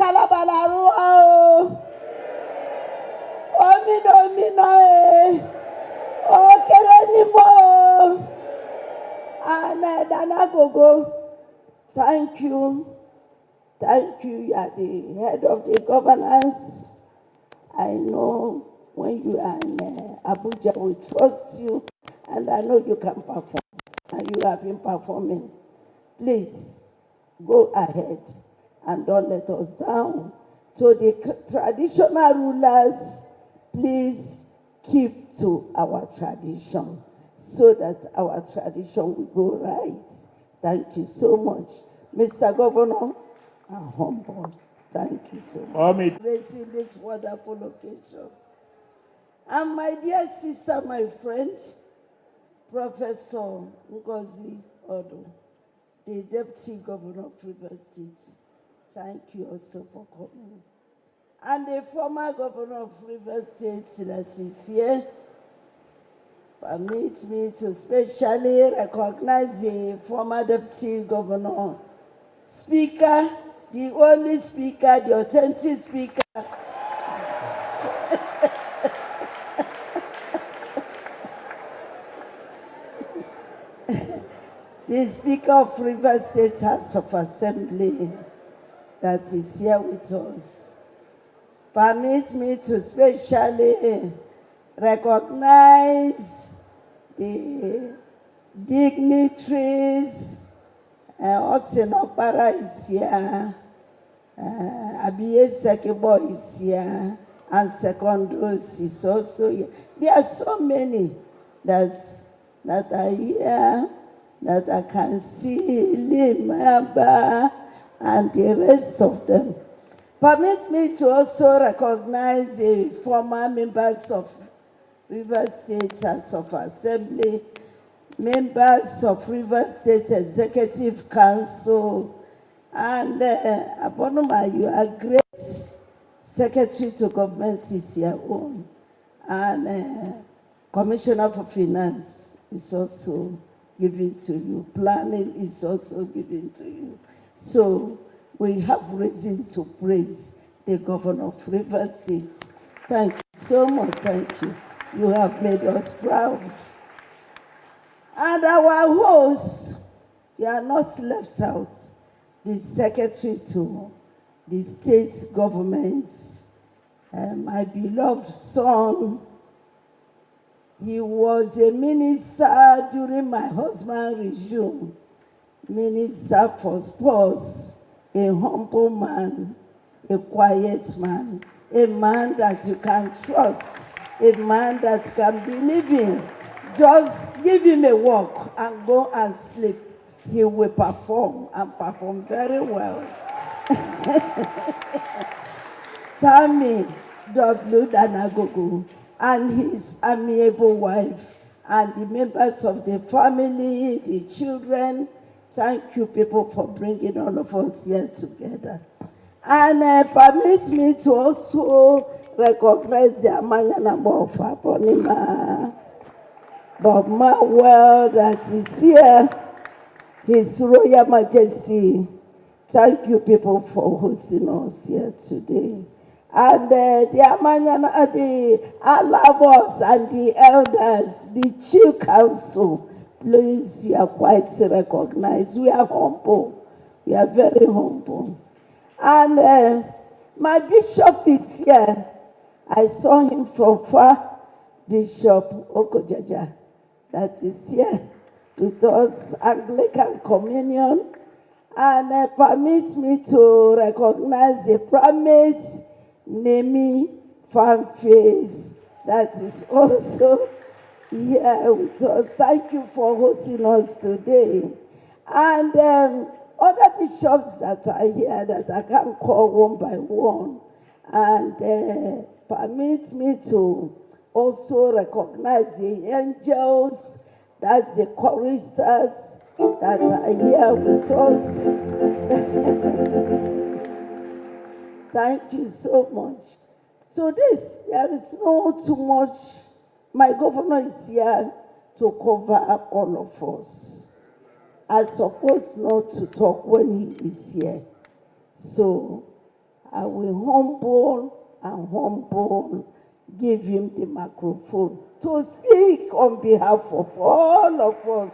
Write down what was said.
kalabalaru o. Omino okere ni mo. Dana Gogo, thank you. Thank you. You are the head of the governance. I know when you are in Abuja, we trust you, and I know you can perform, and you have been performing. Please, go ahead and don't let us down. To the traditional rulers, please keep to our tradition so that our tradition will go right. Thank you so much. Mr. Governor, I'm humble. Thank you so much for raising this wonderful occasion. And my dear sister, my friend, Professor Ngozi Odo, the Deputy Governor of Rivers State, thank you also for coming. And the former Governor of Rivers State that is here, permit me to specially recognize the former Deputy Governor, Speaker, the only Speaker, the authentic Speaker. The Speaker of Rivers State House of Assembly that is here with us. Permit me to specially recognize the dignitaries. Oxenopara is here, Abiye Sekebo is here, and Secondos is also here. There are so many that are here that I can see, Limaba, and the rest of them. Permit me to also recognize the former members of Rivers State House of Assembly, members of Rivers State Executive Council, and Abonoma, you are great. Secretary to Government is your own, and Commissioner for Finance is also given to you. Planning is also given to you. So we have reason to praise the Governor of Rivers State. Thank you so much. Thank you. You have made us proud. And our hosts, they are not left out. The Secretary to the state government, my beloved son, he was a minister during my husband's regime, Minister for Sports, a humble man, a quiet man, a man that you can trust, a man that you can believe in. Just give him a walk and go and sleep. He will perform and perform very well. Tammy W. Danagogo and his amiable wife and the members of the family, the children, thank you people for bringing all of us here together. And permit me to also recognize the Amanyana of Aponima Bob Marwell that is here, His Royal Majesty. Thank you people for hosting us here today. And the Amanyana, the Alabos and the elders, the Chief Council, please, you are quite recognized. We are humble. We are very humble. And my bishop is here. I saw him from far, Bishop Okojaja, that is here with us, Anglican Communion. And permit me to recognize the primate Nemi Fanface that is also here with us. Thank you for hosting us today. And other bishops that are here that I can call one by one. And permit me to also recognize the angels, that's the choristers that are here with us. Thank you so much. So there is no too much. My governor is here to cover up all of us. I'm supposed not to talk when he is here. So I will humble give him the microphone to speak on behalf of all of us.